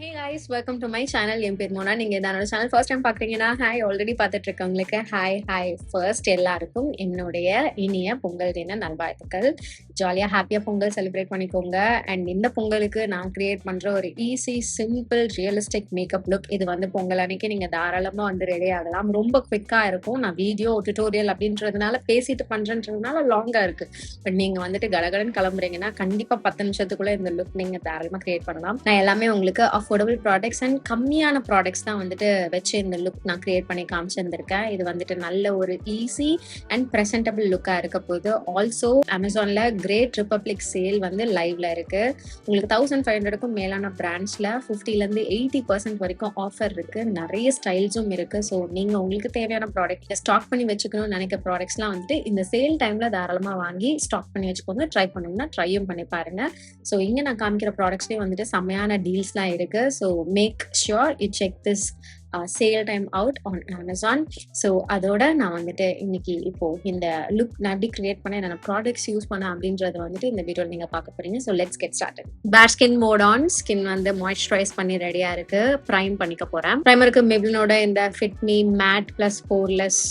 Hey guys, welcome to my channel. என் பேர் மோனா. நீங்க என்னோட சேனல் ஃபர்ஸ்ட் டைம் பாக்குறீங்கன்னா ஹாய், ஆல்ரெடி பார்த்துட்டு இருக்கவங்களுக்கு ஹாய். ஃபர்ஸ்ட் எல்லாருக்கும் என்னுடைய இனிய பொங்கல் தின நல்வாழ்த்துக்கள். ஜாலியா ஹாப்பியா பொங்கல் செலிப்ரேட் பண்ணிக்கோங்க. அண்ட் இந்த பொங்கலுக்கு நான் கிரியேட் பண்ற ஒரு easy simple realistic makeup look. இது வந்து பொங்கல் அன்னைக்கு நீங்க தாராளமா வந்து ரெடி ஆகலாம். ரொம்ப குவிக்கா இருக்கும். நான் வீடியோ டியூட்டோரியல் அப்படின்றதுனால பேசிட்டு பண்றேன்றதுனால லாங்கா இருக்கு. பட் நீங்க வந்துட்டு கடகடன் கிளம்புறீங்கன்னா கண்டிப்பா 10 நிமிஷத்துக்குள்ள இந்த லுக் நீங்க தாராளமா கிரியேட் பண்ணலாம். நான் எல்லாமே உங்களுக்கு அஃபோர்டபுள் ப்ராடக்ட்ஸ் அண்ட் கம்மியான ப்ராடக்ட்ஸ் தான் வந்துட்டு வச்சு இந்த லுக் நான் கிரியேட் பண்ணி காமிச்சிருந்திருக்கேன். இது வந்துட்டு நல்ல ஒரு ஈஸி அண்ட் ப்ரெசென்டபிள் லுக்கா இருக்க போது. ஆல்சோ அமேசான்ல கிரேட் ரிபப்ளிக் சேல் வந்து லைவ்ல இருக்கு. உங்களுக்கு 1500க்கும் மேலான பிராண்ட்ஸ்ல 50% வரைக்கும் ஆஃபர் இருக்கு. நிறைய ஸ்டைல்ஸும் இருக்கு. ஸோ நீங்க உங்களுக்கு தேவையான ப்ராடக்ட் ஸ்டாக் பண்ணி வச்சுக்கணும்னு நினைக்கிற ப்ராடக்ட்ஸ்லாம் வந்துட்டு இந்த சேல் டைம்ல தாராளமா வாங்கி ஸ்டாக் பண்ணி வச்சுக்கோங்க. ட்ரை பண்ணணும்னா ட்ரையும் பண்ணி பாருங்க. ஸோ இங்க நான் காமிக்கிற ப்ராடக்ட்ஸ்லேயே வந்துட்டு செம்மையான டீல்ஸ்லாம் இருக்கு. So make sure you check this sale time out on Amazon. So அதோட நான் வந்துட்டு இன்னைக்கு இப்போ இந்த லுக் நான் எப்படி கிரியேட் பண்ண என்னென்ன ப்ராடக்ட்ஸ் யூஸ் பண்ண அப்படின்றத வந்துட்டு இந்த வீடியோ நீங்க பார்க்க போறீங்க. So let's get started. Bad skin mode on. Skin வந்து மாய்ஸ்சரைஸ் பண்ணி ரெடியா இருக்கு. ப்ரைம் பண்ணிக்க போறேன். ப்ரைமருக்கு மெப்ளினோட இந்த fit me matte plus poreless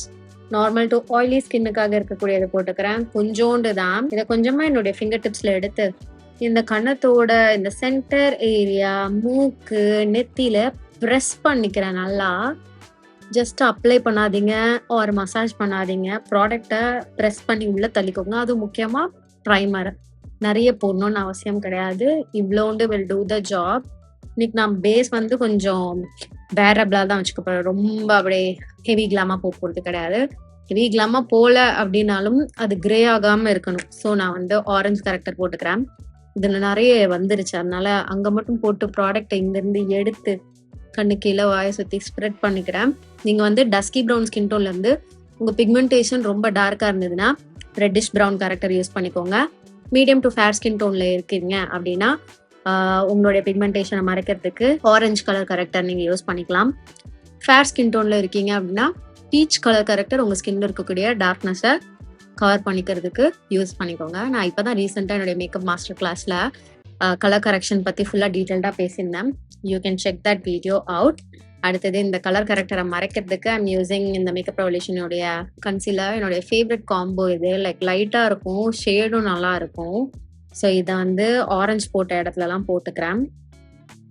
normal to oily ஸ்கின்னுக்காக இருக்கக்கூடியதை போட்டுக்கிறேன். கொஞ்சோண்டு தான். இதை கொஞ்சமா என்னுடைய ஃபிங்கர் டிப்ஸ்ல எடுத்து இந்த கண்ணத்தோட இந்த சென்டர் ஏரியா, மூக்கு, நெத்தியில ப்ரெஸ் பண்ணிக்கிறேன். நல்லா ஜஸ்ட் அப்ளை பண்ணாதீங்க ஒரு மசாஜ் பண்ணாதீங்க. ப்ராடக்டை ப்ரெஸ் பண்ணி உள்ள தள்ளிக்கோங்க. அது முக்கியமா ப்ரைமர் நிறைய போடணும்னு அவசியம் கிடையாது. இவ்வளோண்டு வில் டூ த ஜாப். இன்னைக்கு நான் பேஸ் வந்து கொஞ்சம் வேரபிளா தான் வச்சுக்க போறேன். ரொம்ப அப்படியே ஹெவி கிளாமா போறது கிடையாது. ஹெவி கிளாமா போல அப்படின்னாலும் அது கிரே ஆகாம இருக்கணும். ஸோ நான் வந்து ஆரஞ்சு கரெக்டர் போட்டுக்கிறேன். இதுல நிறைய வந்துருச்சு, அதனால அங்க மட்டும் போட்டு ப்ராடக்ட் இங்க இருந்து எடுத்து கண்ணு கீழே வாயை சுத்தி ஸ்ப்ரெட் பண்ணிக்கிறேன். நீங்க வந்து டஸ்கி ப்ரௌன் ஸ்கின் டோன்ல இருந்து உங்க பிக்மெண்டேஷன் ரொம்ப டார்க்கா இருந்ததுன்னா ரெட்டிஷ் ப்ரௌன் கரெக்டர் யூஸ் பண்ணிக்கோங்க. மீடியம் டு ஃபேர் ஸ்கின் டோன்ல இருக்கீங்க அப்படின்னா உங்களுடைய பிக்மெண்டேஷனை மறைக்கிறதுக்கு ஆரஞ்சு கலர் கரெக்டர் நீங்க யூஸ் பண்ணிக்கலாம். ஃபேர் ஸ்கின் டோன்ல இருக்கீங்க அப்படின்னா பீச் கலர் கரெக்டர் உங்க ஸ்கின்ல இருக்கக்கூடிய டார்க்னஸை கவர் பண்ணிக்கிறதுக்கு யூஸ் பண்ணிக்கோங்க. நான் இப்போதான் ரீசெண்டாக என்னுடைய மேக்கப் மாஸ்டர் கிளாஸ்ல கலர் கரெக்ஷன் பத்தி ஃபுல்லா டீட்டெயில்டா பேசியிருந்தேன். You can check that video out. அடுத்தது இந்த கலர் கரெக்டரை மறைக்கிறதுக்கு ஐம் யூசிங் இந்த மேக்கப் ரெவல்யூஷனுடைய கன்சீலர். என்னுடைய ஃபேவரட் காம்போ இது. லைக் லைட்டா இருக்கும், ஷேடும் நல்லா இருக்கும். ஸோ இதை வந்து ஆரஞ்சு போட்ட இடத்துலலாம் போட்டுக்கிறேன்.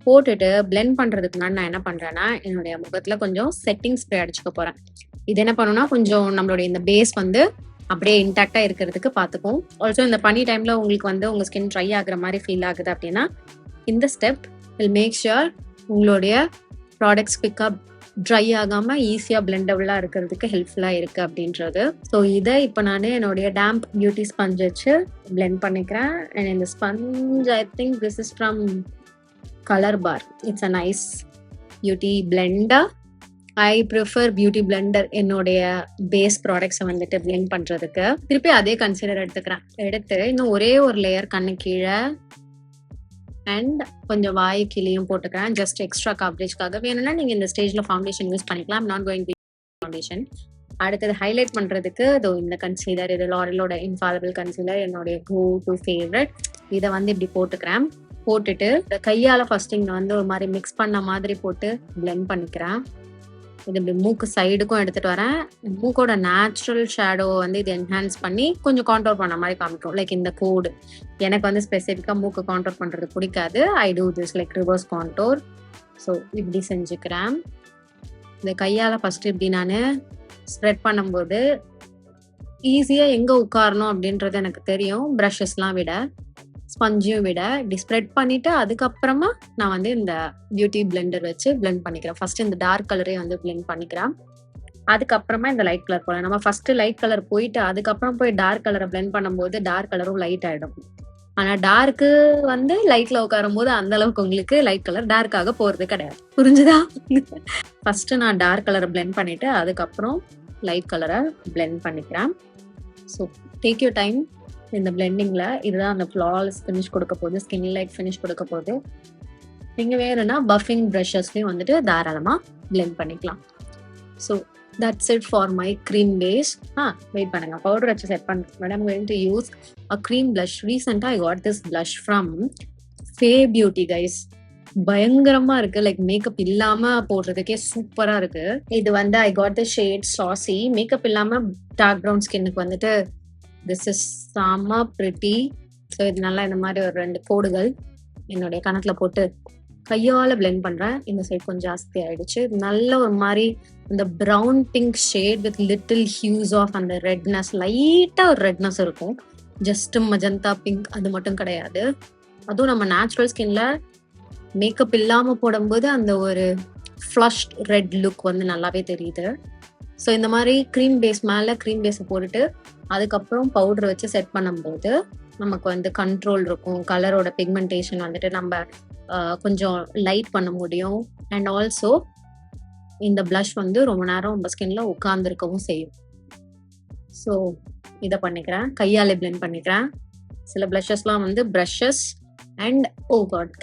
போட்டுட்டு பிளெண்ட் பண்றதுக்கு முன்னாடி நான் என்ன பண்றேன்னா என்னுடைய முகத்துல கொஞ்சம் செட்டிங் ஸ்ப்ரே அடிச்சுக்க போறேன். இது என்ன பண்ணுன்னா கொஞ்சம் நம்மளுடைய இந்த பேஸ் வந்து அப்படியே இன்டாக்டா இருக்கிறதுக்கு பார்த்துக்கும். ஆல்சோ இந்த பனி டைம்ல உங்களுக்கு வந்து உங்க ஸ்கின் ட்ரை ஆகுற மாதிரி ஃபீல் ஆகுது அப்படின்னா இந்த ஸ்டெப் வில் மேக் ஷுர் உங்களுடைய ப்ராடக்ட்ஸ் பிக்கப் ட்ரை ஆகாம ஈஸியா பிளெண்டபிளா இருக்கிறதுக்கு ஹெல்ப்ஃபுல்லா இருக்கு அப்படின்றது. ஸோ இதை இப்போ நான் என்னுடைய டேம்ப் பியூட்டி ஸ்பஞ்ச் வச்சு பிளெண்ட் பண்ணிக்கிறேன். அண்ட் இந்த sponge I think this is from Colorbar. It's a nice beauty blender. I prefer beauty blender என்னுடைய பேஸ் ப்ராடக்ட்ஸை வந்துட்டு பிளெண்ட் பண்றதுக்கு. திருப்பி அதே கன்சீலர் எடுத்துக்கிறேன். எடுத்து இன்னும் ஒரே ஒரு லேயர் கண்ணு கீழே அண்ட் கொஞ்சம் வாய் கீழேயும் போட்டுக்கிறேன். ஜஸ்ட் எக்ஸ்ட்ரா கவரேஜ்க்காக. வேணும்னா நீங்க இந்த ஸ்டேஜ்ல ஃபவுண்டேஷன் யூஸ் பண்ணிக்கலாம். Not going to foundation. அடுத்தது ஹைலைட் பண்றதுக்கு இதோ இந்த கன்சீலர். இது லாரியலோட இன்ஃபாலபிள் கன்சீலர், என்னுடைய கோ டு ஃபேவரட். இதை வந்து இப்படி போட்டுக்கிறேன். போட்டுட்டு கையால ஃபர்ஸ்ட் இங்க வந்து ஒரு மாதிரி மிக்ஸ் பண்ண மாதிரி போட்டு பிளெண்ட் பண்ணிக்கிறேன். இது இப்படி மூக்கு சைடுக்கும் எடுத்துட்டு வரேன். மூக்கோட நேச்சுரல் ஷேடோ வந்து இது என்ஹான்ஸ் பண்ணி கொஞ்சம் கான்டோர் பண்ண மாதிரி காமிக்கும். லைக் இந்த கோடு எனக்கு வந்து ஸ்பெசிஃபிக்கா மூக்கு கான்டோர் பண்றது பிடிக்காது. I do this like reverse contour. So இப்படி செஞ்சுக்கிறேன். இந்த கையால ஃபர்ஸ்ட் இப்படி நான் ஸ்ப்ரெட் பண்ணும்போது ஈஸியா எங்க உட்காரணும் அப்படின்றது எனக்கு தெரியும். ப்ரஷஸ்லாம் விட ஸ்பஞ்சையும் விட இப்படி ஸ்ப்ரெட் பண்ணிட்டு அதுக்கப்புறமா நான் வந்து இந்த பியூட்டி பிளெண்டர் வச்சு பிளெண்ட் பண்ணிக்கிறேன். ஃபர்ஸ்ட் இந்த டார்க் கலரே வந்து பிளெண்ட் பண்ணிக்கிறேன். அதுக்கப்புறமா இந்த லைட் கலர் போல. நம்ம ஃபர்ஸ்ட் லைட் கலர் போயிட்டு அதுக்கப்புறம் போய் டார்க் கலரை பிளெண்ட் பண்ணும்போது டார்க் கலரும் லைட் ஆயிடும். ஆனா டார்க்கு வந்து லைட்ல உட்காரும் போது அந்த அளவுக்கு உங்களுக்கு லைட் கலர் டார்க்காக போறது கிடையாது. புரிஞ்சுதா? ஃபர்ஸ்ட் நான் டார்க் கலரை பிளெண்ட் பண்ணிட்டு அதுக்கப்புறம் லைட் கலரை பிளெண்ட் பண்ணிக்கிறேன். ஸோ டேக் யூர் டைம் இந்த பிளெண்டிங்ல. இதுதான் அந்த ஃப்ளாலெஸ் ஃபினிஷ் கொடுக்க போகுது, ஸ்கின் லைட் ஃபினிஷ் கொடுக்க போகுது. நீங்க வேணும்னா பஃபிங் ப்ரஷஸ்லயும் வந்துட்டு தாராளமா பிளெண்ட் பண்ணிக்கலாம். So that's it for my cream base. Wait பண்ணுங்க, பவுடர் வச்சு செட் பண்ணுறேன். Madam going to use a cream blush. ரீசெண்டாக I got this blush from Fae Beauty guys. பயங்கரமா இருக்கு. லைக் மேக்கப் இல்லாம போடுறதுக்கே சூப்பரா இருக்கு. இது வந்து I got the shade sassy. Makeup இல்லாம டார்க் ப்ரவுன் ஸ்கின்னுக்கு வந்துட்டு திஸ் இஸ் செம பிரிட்டி. ஸோ இது நல்லா இந்த மாதிரி ஒரு 2 கோடுகள் என்னுடைய கணக்குல போட்டு கையால பிளெண்ட் பண்றேன். இந்த சைட் கொஞ்சம் ஜாஸ்தி ஆயிடுச்சு. நல்ல ஒரு மாதிரி இந்த brown pink shade with little hues of அந்த ரெட்னஸ், லைட்டா ஒரு ரெட்னஸ் இருக்கும். ஜஸ்ட் மஜந்தா பிங்க் அது மட்டும் கிடையாது. அதுவும் நம்ம நேச்சுரல் ஸ்கின்ல மேக்கப் இல்லாம போடும்போது அந்த ஒரு ஃப்ளஷ்ட் ரெட் லுக் வந்து நல்லாவே தெரியுது. ஸோ இந்த மாதிரி க்ரீம் பேஸ் மேல க்ரீம் பேஸை போட்டுட்டு அதுக்கப்புறம் பவுடர் வச்சு செட் பண்ணும்போது நமக்கு வந்து கண்ட்ரோல் இருக்கும். கலரோட பிக்மெண்டேஷன் வந்துட்டு நம்ம கொஞ்சம் லைட் பண்ண முடியும். அண்ட் ஆல்சோ இந்த பிளஷ் வந்து ரொம்ப நேரம் நம்ம ஸ்கின்ல உட்கார்ந்துருக்கவும் செய்யும். ஸோ இதை பண்ணிக்கிறேன், கையாலே பிளெண்ட் பண்ணிக்கிறேன். சில பிளஷஸ்லாம் வந்து ப்ரஷஸ் அண்ட்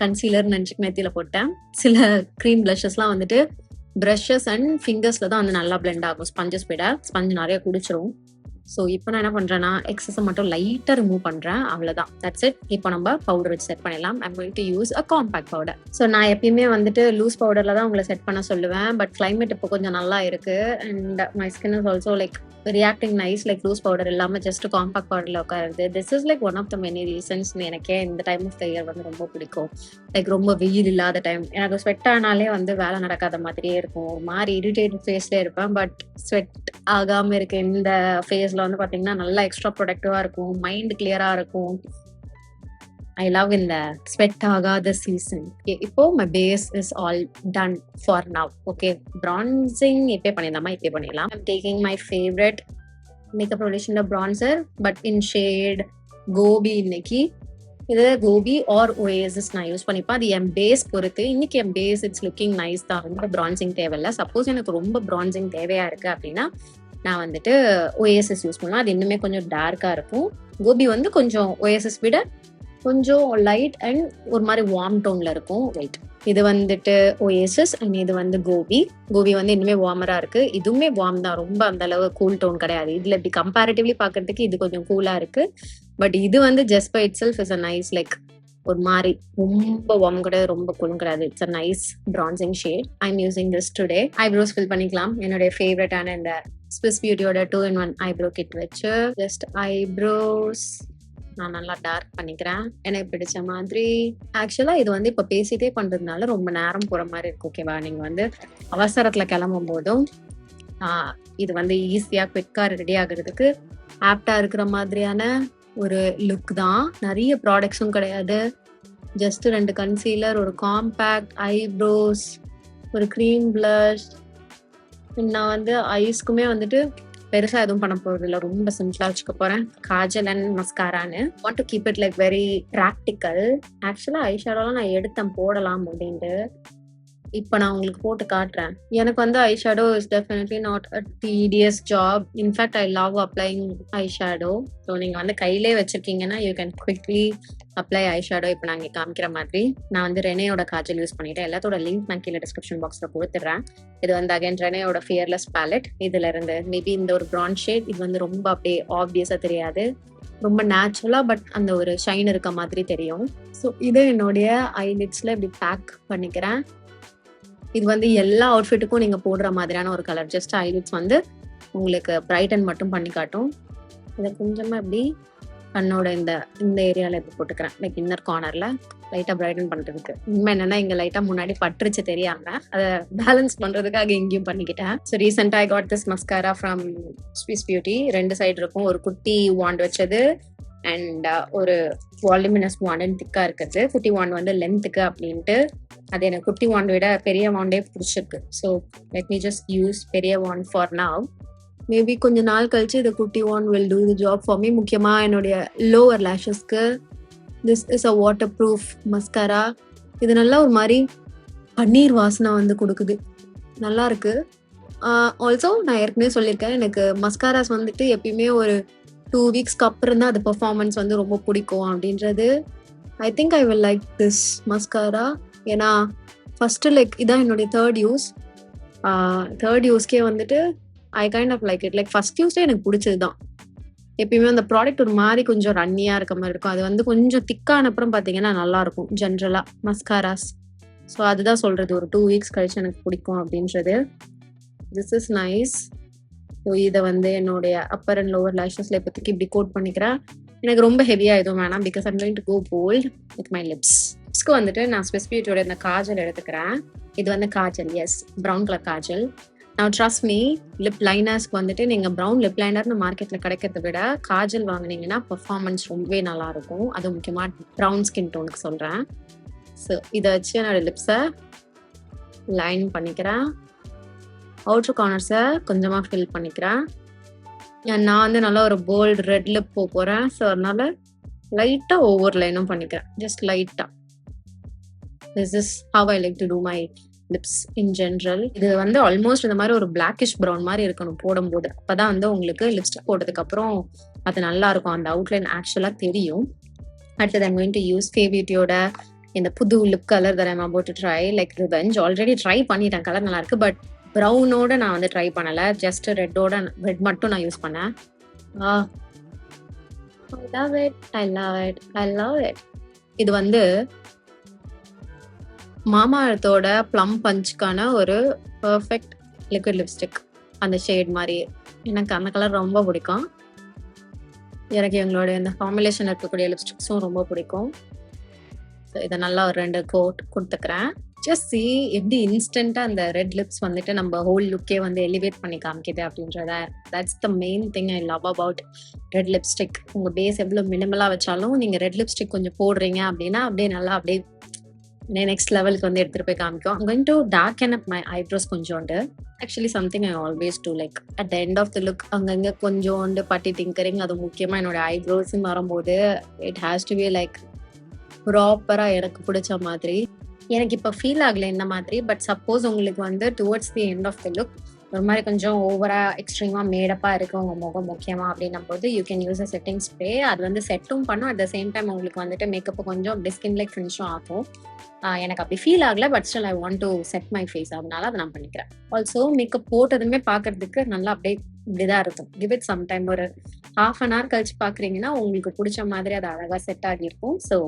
கன்சீலர் நினச்சிட்டு நெத்தியில போட்டேன். சில க்ரீம் பிளஷஸ்லாம் வந்துட்டு ப்ரஷஸ் அண்ட் ஃபிங்கர்ஸ்ல தான் வந்து நல்லா பிளெண்ட் ஆகும். ஸ்பஞ்சஸ் விட ஸ்பஞ்ச் நிறைய குடிச்சிரும். ஸோ இப்போ நான் என்ன பண்றேன்னா எக்ஸஸை மட்டும் லைட்டா ரிமூவ் பண்றேன், அவ்வளவுதான். That's it. இப்போ நம்ம பவுடர் வச்சு செட் பண்ணிடலாம். I'm going to use a compact powder. So நான் எப்பயுமே வந்துட்டு லூஸ் பவுடர்ல தான் உங்களை செட் பண்ண சொல்லுவேன். பட் கிளைமேட் இப்போ கொஞ்சம் நல்லா இருக்கு and my skin is also like reacting nice. Like loose powder இல்லாம ஜஸ்ட் காம்பேக்ட் பவுடர்ல உட்காருது. This is like one of the many reasons எனக்கே இந்த டைம் ஆஃப் த இயர் வந்து ரொம்ப பிடிக்கும். லைக் ரொம்ப வெயில் இல்லாத டைம். எனக்கு ஸ்வெட் ஆனாலே வந்து வேலை நடக்காத மாதிரியே இருக்கும். ஒரு மாதிரி இரிட்டேட் ஃபேஸ்ல இருப்பேன். பட் ஸ்வெட் ஆகாம இருக்கு இந்த ஃபேஸ்ல வந்து பாத்தீங்கன்னா நல்லா எக்ஸ்ட்ரா ப்ரொடக்டிவா இருக்கும், மைண்ட் கிளியரா இருக்கும். ஐ லவ் இந்த ஸ்வெட் ஆகாத சீசன். இப்போ my base is all done for now. Okay, bronzing இப்போ பண்ணிடலாமா? இப்போ பண்ணிடலாம். I'm taking my favourite makeup ப்ரொடக்ஷன்ல bronzer but in shade Kobi. இன்னைக்கு இது கோபி ஆர் ஓஎஸ்எஸ் நான் யூஸ் பண்ணிப்பேன். அது என் பேஸ் பொறுத்து. இன்னைக்கு என் பேஸ் இட்ஸ் லுக்கிங் நைஸ் தான், ரொம்ப பிரான்சிங் தேவையில்லை. சப்போஸ் எனக்கு ரொம்ப பிரான்சிங் தேவையா இருக்கு அப்படின்னா நான் வந்துட்டு ஓஎஸ்எஸ் யூஸ் பண்ணலாம். அது இன்னுமே கொஞ்சம் டார்க்கா இருக்கும். கோபி வந்து கொஞ்சம் ஓஎஸ்எஸ் விட கொஞ்சம் லைட் அண்ட் ஒரு மாதிரி வார்ம் டோன்ல இருக்கும். ரைட், இது வந்துட்டு ஓஎஸ்எஸ் அண்ட் இது வந்து கோபி. கோபி வந்து இன்னுமே வார்மரா இருக்கு. இதுவுமே வார்ம் தான், ரொம்ப அந்த அளவு கூல் டோன் கிடையாது. இதுல இப்படி கம்பேரிட்டிவ்லி பாக்குறதுக்கு இது கொஞ்சம் கூலா இருக்கு. பட் இது வந்து just by itself is a nice, like ஒரு மாதிரி ரொம்ப வார்ம் கிடையாது, ரொம்ப கூலும் கிடையாது. It's a nice bronzing shade. I am using this today. Eyebrows fill பண்ணிக்கலாம். என்னுடைய ஃபேவரட்டான இந்த ஸ்விஸ் பியூட்டியோட 2-in-1 ஐப்ரோ கிட் வச்சு ஜஸ்ட் ஐப்ரோஸ் நான் நல்லா டார்க் பண்ணிக்கிறேன் எனக்கு பிடிச்ச மாதிரி. ஆக்சுவலா இது வந்து இப்ப பேசிட்டே பண்றதுனால ரொம்ப நேரம் போற மாதிரி இருக்கு. ஓகேவா, நீங்க வந்து அவசரத்துல கிளம்பும் போதும் இது வந்து ஈஸியா குவிக்கா ரெடி ஆகுறதுக்கு ஆப்டா இருக்கிற மாதிரியான ஒரு லுக் தான். நிறைய ப்ராடக்ட்ஸும் கிடையாது. ஜஸ்ட் 2 கன்சீலர், ஒரு காம்பேக்ட் ஐப்ரோஸ், ஒரு க்ரீம் பிளஷ். நான் வந்து ஐஸ்க்குமே வந்துட்டு பெருசா எதுவும் பண்ண போறது இல்லை, ரொம்ப சிம்பிளா வச்சுக்க போறேன். காஜல் அண்ட் மஸ்காரான்னு want to keep it like very practical. ஆக்சுவலா ஐ ஷேடோலாம் நான் எடுத்தேன் போடலாம் அப்படின்ட்டு. இப்போ நான் உங்களுக்கு போட்டு காட்டுறேன். எனக்கு வந்து eye shadow is definitely not a tedious job. In fact I love applying eye shadow. So நீங்க வந்து கையிலே வச்சிருக்கீங்கன்னா you can quickly apply eye shadow. இப்போ நாங்கள் காமிக்கிற மாதிரி நான் வந்து ரெனேயோட காஜல் யூஸ் பண்ணிட்டேன். எல்லாத்தோட லிங்க் நான் கீழே டிஸ்கிரிப்ஷன் பாக்ஸில் கொடுத்துட்றேன். இது வந்து அகைன் ரெனேயோட ஃபியர்லெஸ் பேலட். இதுல இருந்து மேபி இந்த ஒரு ப்ரான் ஷேட். இது வந்து ரொம்ப அப்படியே ஆப்வியஸா தெரியாது, ரொம்ப நேச்சுரலா பட் அந்த ஒரு ஷைன் இருக்க மாதிரி தெரியும். ஸோ இதை என்னுடைய ஐலிட்ஸ்ல இப்படி பேக் பண்ணிக்கிறேன். இது வந்து எல்லா அவுட்ஃபிட்டுக்கும் நீங்க போடுற மாதிரியான ஒரு கலர். ஜஸ்ட் ஐலிட்ஸ் வந்து உங்களுக்கு பிரைட்டன் மட்டும் பண்ணி காட்டும். இதை கொஞ்சமா இப்படி கண்ணோட இந்த ஏரியால இப்ப போட்டுக்கிறேன். லைக் இன்னர் கார்னர்ல லைட்டா பிரைட்டன் பண்றதுக்கு. உண்மை என்னன்னா இங்க லைட்டா முன்னாடி பட்டுருச்சு தெரியாம, அதை பேலன்ஸ் பண்றதுக்காக எங்கேயும் பண்ணிக்கிட்டேன். ஸோ ரீசெண்டா ஐ got this mascara from Swiss beauty. 2 side இருக்கும், ஒரு குட்டி வாண்ட் வச்சது அண்ட் ஒரு வால்யூமினஸ் வாண்ட் திக்கா இருக்குது. குட்டி வாண்ட் வந்து லென்த்துக்கு அப்படின்ட்டு. அது எனக்கு குட்டி வாண்ட் விட பெரிய வாண்டே பிடிச்சிருக்கு. So let me just use பெரிய வாண்ட் ஃபார் நவ். மேபி கொஞ்ச நாள் கழிச்சு இந்த குட்டி wand will do the job for me. முக்கியமா என்னுடைய லோவர் லேஷஸ்க்கு this is a waterproof mascara. இது நல்லா ஒரு மாதிரி பன்னீர் வாசனை வந்து கொடுக்குது, நல்லா இருக்கு. ஆல்சோ நான் ஏற்கனவே சொல்லியிருக்கேன், எனக்கு மஸ்காராஸ் வந்துட்டு எப்பயுமே ஒரு 2 வீக்ஸ்க்கு அப்புறம் தான் அது பெர்ஃபார்மன்ஸ் வந்து ரொம்ப பிடிக்கும் அப்படின்றது. I think I will like this mascara. ஏன்னா ஃபர்ஸ்ட் லைக் இதான் என்னுடைய தேர்ட் யூஸ்க்கே வந்துட்டு I kind of like it. Like first யூஸ்டே எனக்கு பிடிச்சது தான். எப்பயுமே அந்த ப்ராடக்ட் ஒரு மாதிரி கொஞ்சம் ரன்னியா இருக்க மாதிரி இருக்கும். அது வந்து கொஞ்சம் திக்கான அப்புறம் பார்த்தீங்கன்னா நல்லா இருக்கும் ஜென்ரலா மஸ்காராஸ். ஸோ அதுதான் சொல்கிறது, ஒரு 2 வீக்ஸ் கழிச்சு எனக்கு பிடிக்கும் அப்படின்றது. This is nice. ஸோ இதை வந்து என்னுடைய அப்பர் அண்ட் லோவர் லேஷஸில் இப்போதைக்கு இப்படி கோட் பண்ணிக்கிறேன். எனக்கு ரொம்ப ஹெவியாக எதுவும் வேணாம், because I'm going to go bold with my lips. லிப்ஸ்க்கு வந்துட்டு நான் ஸ்விஸ் பியூட்டியோட இந்த காஜல் எடுத்துக்கிறேன். இது வந்து kajal, yes, brown colour kajal. நான் ட்ரஸ்ட் மீ, லிப் லைனர்ஸ்க்கு வந்துட்டு நீங்கள் ப்ரௌன் லிப் லைனர்னு மார்க்கெட்டில் கிடைக்கிறத விட காஜல் வாங்கினீங்கன்னா பர்ஃபார்மன்ஸ் ரொம்பவே நல்லாயிருக்கும். அது முக்கியமாக ப்ரௌன் ஸ்கின் டோனுக்கு சொல்கிறேன். ஸோ இதை வச்சு என்னோடய லிப்ஸை லைன் பண்ணிக்கிறேன். அவுட்ரு கார்னர்ஸை கொஞ்சமாக ஃபில் பண்ணிக்கிறேன். நான் வந்து நல்லா ஒரு போல்டு ரெட் லிப் போக போகிறேன். ஸோ அதனால லைட்டாக ஒவ்வொரு லைனும் பண்ணிக்கிறேன், ஜஸ்ட் லைட்டாக. This is how I like to do my lips in general. இது வந்து ஆல்மோஸ்ட் இந்த மாதிரி ஒரு பிளாக்கிஷ் ப்ரௌன் மாதிரி இருக்கணும் போடும்போது. அப்போ தான் வந்து உங்களுக்கு லிப்ஸ்டிக் போட்டதுக்கப்புறம் அது நல்லா இருக்கும், அந்த அவுட்லைன் ஆக்சுவலாக தெரியும். அடுத்தது ஐம் கோயிங் டு யூஸ் ஃபேவிட்டியோட இந்த புது lip colour that I'm about to try, like revenge. Already try பண்ணிட்டேன், கலர் நல்லா இருக்கு. பட் ப்ரௌனோட நான் வந்து ட்ரை பண்ணலை, ஜஸ்ட் ரெட் மட்டும் நான் யூஸ் பண்ணேன். I love it. இது வந்து மாமா எர்த்தோட ப்ளம் பஞ்சுக்கான ஒரு பர்ஃபெக்ட் லிக்விட் லிப்ஸ்டிக், அந்த ஷேட் மாதிரி. எனக்கு அந்த கலர் ரொம்ப பிடிக்கும். எனக்கு எங்களோட இந்த ஃபார்முலேஷன் இருக்கக்கூடிய லிப்ஸ்டிக்ஸும் ரொம்ப பிடிக்கும். இதை நல்லா ஒரு 2 கோட் கொடுத்துக்கிறேன். ஜஸ்ட் சி எப்படி இன்ஸ்டண்ட்டாக அந்த ரெட் லிப்ஸ் வந்துட்டு நம்ம ஹோல் லுக்கே வந்து எலிவேட் பண்ணி காமிக்குது அப்படின்றத. That's the main thing I love about red lipstick. உங்கள் பேஸ் எவ்வளோ மினிமலாக வச்சாலும் நீங்கள் ரெட் லிப்ஸ்டிக் கொஞ்சம் போடுறீங்க அப்படின்னா அப்படியே நல்லா அப்படியே நெக்ஸ்ட் லெவலுக்கு வந்து எடுத்துகிட்டு போய் காமிக்கும். I'm going to darken up my eyebrows கொஞ்சோண்டு. Actually something I always do, like at the end of the look அங்கங்கே கொஞ்சோண்டு பட்டி டிங்கரிங். அது முக்கியமாக என்னோட ஐப்ரோஸ்ன்னு வரும்போது it has to be like ப்ராப்பராக எனக்கு பிடிச்ச மாதிரி. எனக்கு இப்போ ஃபீல் ஆகலை இந்த மாதிரி. பட் சப்போஸ் உங்களுக்கு வந்து towards the end of the look ஒரு மாதிரி கொஞ்சம் ஓவராக எக்ஸ்ட்ரீமாக மேடப்பாக இருக்கு உங்கள் முகம் முக்கியமாக அப்படின்னும் போது you can use a setting spray. அது வந்து செட்டும் பண்ணும், அட் த சேம் டைம் உங்களுக்கு வந்துட்டு மேக்கப்பு கொஞ்சம் அப்படி ஸ்கின் லைக் ஃபினிஷும் ஆகும். எனக்கு அப்படி ஃபீல் ஆகலை, but still I want to set my face, அதனால அதை நான் பண்ணிக்கிறேன். ஆல்சோ மேக்கப் போட்டதுமே பார்க்கறதுக்கு நல்லா அப்படியே இப்படிதான் இருக்கும். கிவ் இட் சம் டைம், ஒரு 1/2 an hour கழிச்சு பார்க்குறீங்கன்னா உங்களுக்கு பிடிச்ச மாதிரி அது அழகாக செட் ஆகியிருக்கும். So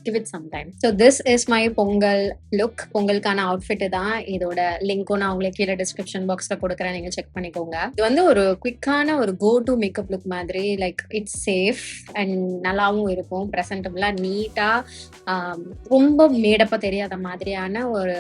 give it some time. So this is my Pongal look. பொங்கலுக்கான அவுட்ஃபிட் தான். இதோட லிங்க்கும் நான் உங்களுக்கு கீழே டிஸ்கிரிப்ஷன் பாக்ஸ்ல கொடுக்குறேன், நீங்க செக் பண்ணிக்கோங்க. இது வந்து ஒரு குவிக்கான ஒரு கோ டு மேக்கப் லுக் மாதிரி. லைக் இட்ஸ் சேஃப் அண்ட் நல்லாவும் இருக்கும், ப்ரெசன்டபிளா, நீட்டா, ரொம்ப மேடப்பா தெரியாத மாதிரியான ஒரு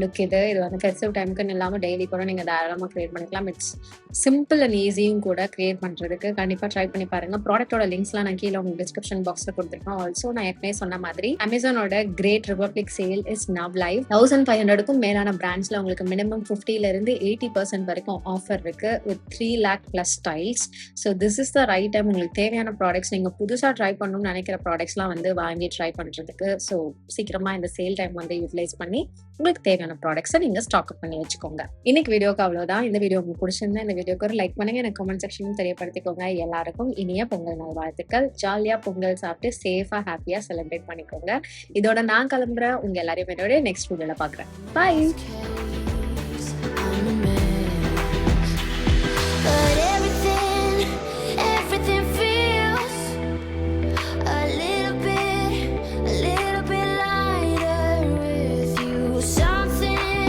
லுக் இது. இது வந்து ஃபெஸ்டிவ் டைமுக்குன்னு இல்லாமல் டெய்லி கூட நீங்கள் தாராளமாக க்ரியேட் பண்ணிக்கலாம். இட்ஸ் சிம்பிள் அண்ட் ஈஸியும் கூட க்ரியேட் பண்ணுறதுக்கு. கண்டிப்பாக ட்ரை பண்ணி பாருங்கள். ப்ராடக்டோட லிங்க்ஸ்லாம் நான் கீழே உங்களுக்கு டிஸ்கிரிப்ஷன் பாக்ஸில் கொடுத்துருக்கேன். ஆல்சோ நான் ஏற்கனவே சொன்ன மாதிரி அமேசானோட great republic sale is now live. 1500க்கும் மேலான பிராண்ட்ஸில் உங்களுக்கு மினிமம் 50% 80% வரைக்கும் ஆஃபர் இருக்கு with 3 lakh plus styles. So this is the right time. உங்களுக்கு தேவையான ப்ராடக்ட்ஸ், நீங்கள் புதுசாக ட்ரை பண்ணணும்னு நினைக்கிற ப்ராடக்ட்ஸ்லாம் வந்து வாங்கி ட்ரை பண்ணுறதுக்கு. ஸோ சீக்கிரமாக இந்த சேல் டைம் வந்து யூட்டிலைஸ் பண்ணி உங்களுக்கு தேவையான ப்ராடக்ட்ஸை நீங்க ஸ்டாக் அப் பண்ணி வச்சுக்கோங்க. இன்னைக்கு வீடியோக்கு அவ்வளவுதான். இந்த வீடியோ உங்களுக்கு பிடிச்சிருந்தா இந்த வீடியோக்கு ஒரு லைக் பண்ணுங்க, எனக்கு கமெண்ட் செக்ஷனும் தெரியப்படுத்திக்கோங்க. எல்லாருக்கும் இனிய பொங்கல் நல்வாழ்த்துக்கள். ஜாலியா பொங்கல் சாப்பிட்டு சேஃபா ஹாப்பியா செலிப்ரேட் பண்ணிக்கோங்க. இதோட நான் கிளம்புறேன். உங்க எல்லாரையும் என்னோட நெக்ஸ்ட் வீடியோல பாக்குறேன். பாய்.